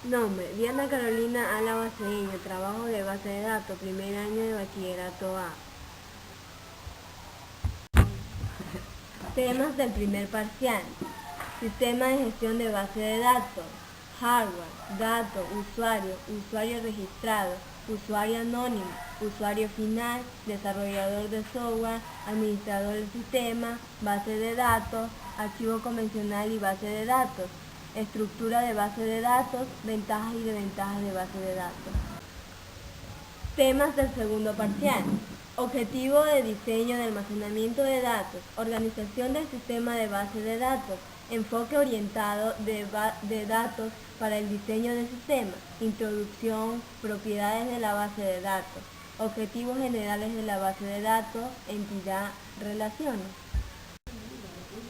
Nombre: Diana Carolina Ala Baceño. Trabajo de base de datos, primer año de bachillerato A. Temas del primer parcial: sistema de gestión de base de datos, hardware, datos, usuario, usuario registrado, usuario anónimo, usuario final, desarrollador de software, administrador del sistema, base de datos, archivo convencional y base de datos, estructura de base de datos, ventajas y desventajas de base de datos. Temas del segundo parcial: objetivo de diseño de almacenamiento de datos, organización del sistema de base de datos, enfoque orientado de datos para el diseño del sistema, introducción, propiedades de la base de datos, objetivos generales de la base de datos, entidad, relaciones.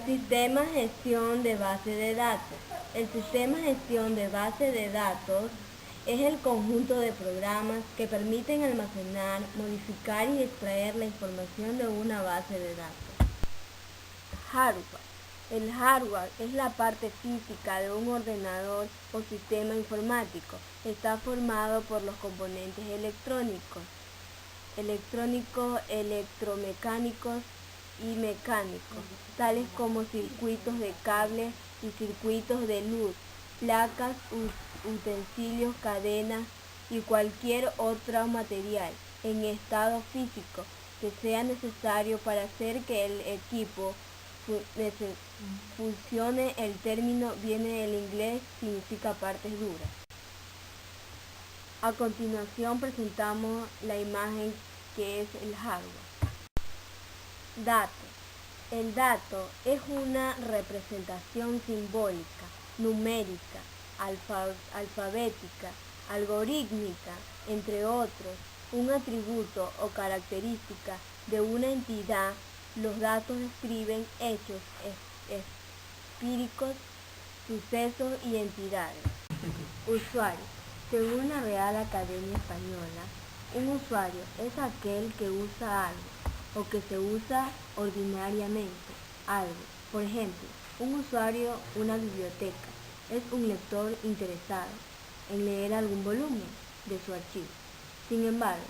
Sistema gestión de base de datos. El sistema gestión de base de datos es el conjunto de programas que permiten almacenar, modificar y extraer la información de una base de datos. Hardware. El hardware es la parte física de un ordenador o sistema informático. Está formado por los componentes electrónicos, electromecánicos y mecánicos, tales como circuitos de cable y circuitos de luz, placas, utensilios, cadenas y cualquier otro material en estado físico que sea necesario para hacer que el equipo funcione. El término viene del inglés, significa partes duras. A continuación presentamos la imagen que es el hardware. Dato. El dato es una representación simbólica, numérica, alfabética, algorítmica, entre otros, un atributo o característica de una entidad. Los datos describen hechos empíricos, sucesos y entidades. Usuario. Según la Real Academia Española, un usuario es aquel que usa algo o que se usa ordinariamente algo. Por ejemplo, un usuario, una biblioteca, es un lector interesado en leer algún volumen de su archivo. Sin embargo,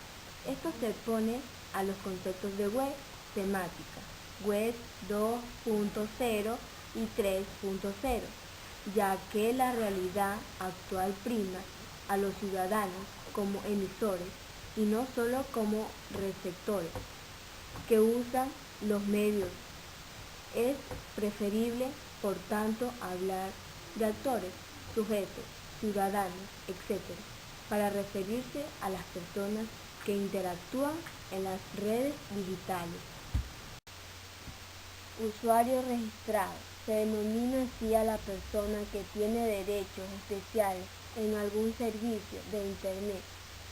esto se expone a los conceptos de web temática, web 2.0 y 3.0, ya que la realidad actual prima a los ciudadanos como emisores y no solo como receptores que usan los medios. Es preferible, por tanto, hablar de actores, sujetos, ciudadanos, etc., para referirse a las personas que interactúan en las redes digitales. Usuario registrado. Se denomina así a la persona que tiene derechos especiales en algún servicio de Internet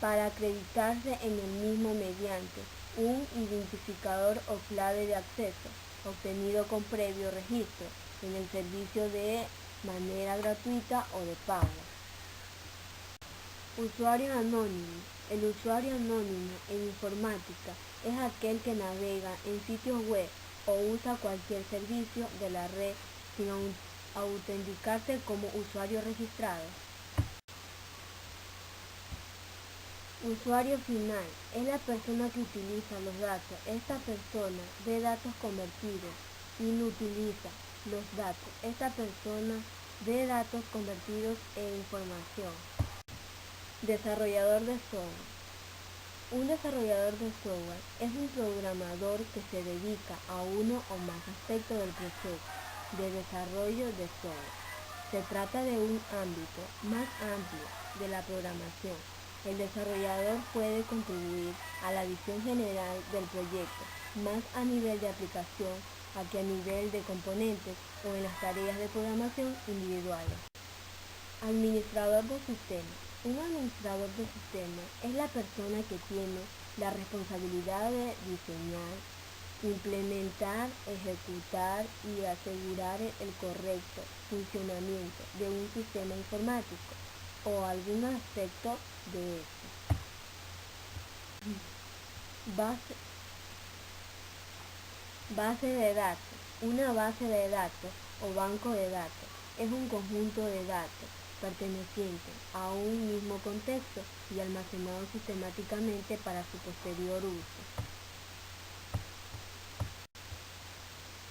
para acreditarse en el mismo mediante un identificador o clave de acceso obtenido con previo registro en el servicio de manera gratuita o de pago. Usuario anónimo. El usuario anónimo en informática es aquel que navega en sitios web o usa cualquier servicio de la red sin autenticarse como usuario registrado. Usuario final es la persona que utiliza los datos. Esta persona ve datos convertidos y inutiliza los datos. Esta persona ve datos convertidos en información. Desarrollador de software. Un desarrollador de software es un programador que se dedica a uno o más aspectos del proceso de desarrollo de software. Se trata de un ámbito más amplio de la programación. El desarrollador puede contribuir a la visión general del proyecto, más a nivel de aplicación que a nivel de componentes o en las tareas de programación individuales. Administrador de sistemas. Un administrador de sistemas es la persona que tiene la responsabilidad de diseñar, implementar, ejecutar y asegurar el correcto funcionamiento de un sistema informático o algún aspecto de este. Base de datos. Una base de datos o banco de datos es un conjunto de datos pertenecientes a un mismo contexto y almacenados sistemáticamente para su posterior uso.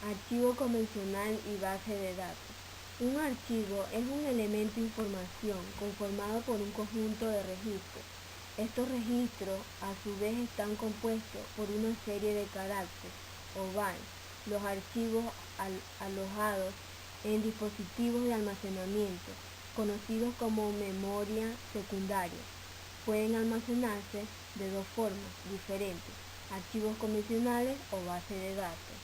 Archivo convencional y base de datos. Un archivo es un elemento de información conformado por un conjunto de registros. Estos registros a su vez están compuestos por una serie de caracteres o bytes. Los archivos alojados en dispositivos de almacenamiento, conocidos como memoria secundaria, pueden almacenarse de dos formas diferentes: archivos convencionales o base de datos.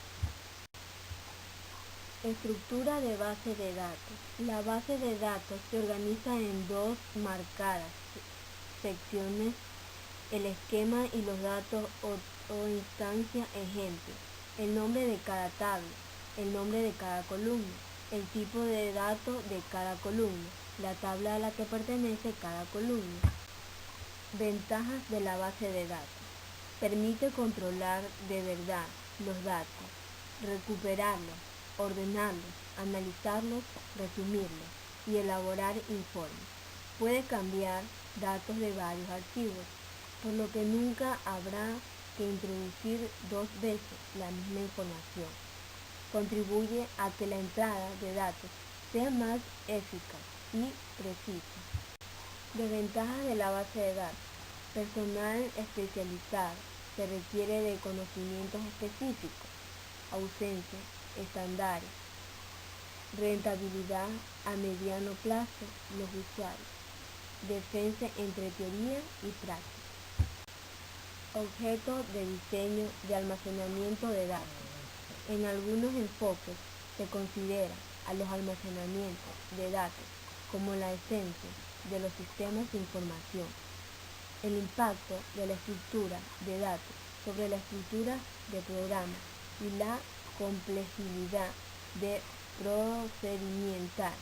Estructura de base de datos. La base de datos se organiza en dos marcadas secciones: el esquema y los datos o instancia. Ejemplo: el nombre de cada tabla, el nombre de cada columna, el tipo de datos de cada columna, la tabla a la que pertenece cada columna. Ventajas de la base de datos. Permite controlar de verdad los datos, recuperarlos, ordenarlos, analizarlos, resumirlos y elaborar informes. Puede cambiar datos de varios archivos, por lo que nunca habrá que introducir dos veces la misma información. Contribuye a que la entrada de datos sea más eficaz y precisa. Desventajas de la base de datos. Personal especializado. Se requiere de conocimientos específicos. Ausencia estándares. Rentabilidad a mediano plazo. Los usuarios. Defensa entre teoría y práctica. Objeto de diseño de almacenamiento de datos. En algunos enfoques se considera a los almacenamientos de datos como la esencia de los sistemas de información. El impacto de la estructura de datos sobre la estructura de programas y la complejidad de procedimental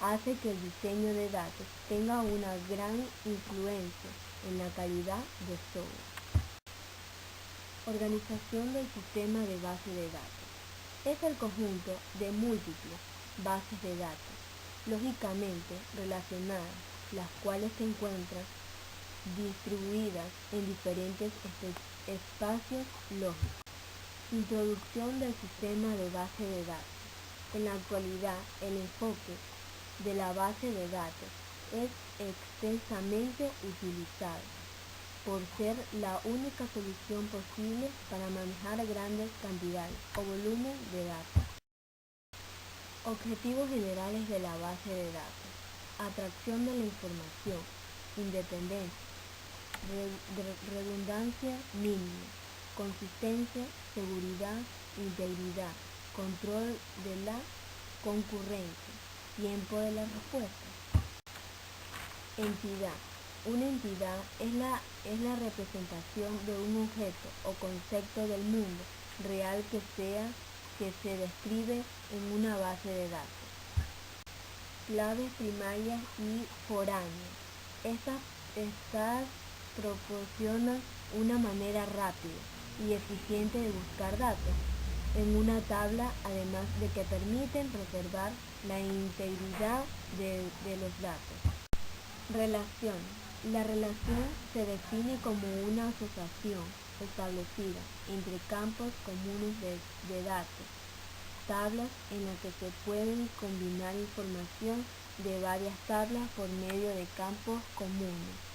hace que el diseño de datos tenga una gran influencia en la calidad de software. Organización del sistema de base de datos. Es el conjunto de múltiples bases de datos, lógicamente relacionadas, las cuales se encuentran distribuidas en diferentes espacios lógicos. Introducción del sistema de base de datos. En la actualidad, el enfoque de la base de datos es extensamente utilizado por ser la única solución posible para manejar grandes cantidades o volumen de datos. Objetivos generales de la base de datos. Atracción de la información, independencia, redundancia mínima, consistencia, seguridad, integridad, control de la concurrencia, tiempo de la respuesta. Entidad. Una entidad es la representación de un objeto o concepto del mundo real que se describe en una base de datos. Claves primarias y foráneas. Estas proporcionan una manera rápida y eficiente de buscar datos en una tabla, además de que permiten preservar la integridad de los datos. Relación. La relación se define como una asociación establecida entre campos comunes de datos, tablas en las que se pueden combinar información de varias tablas por medio de campos comunes.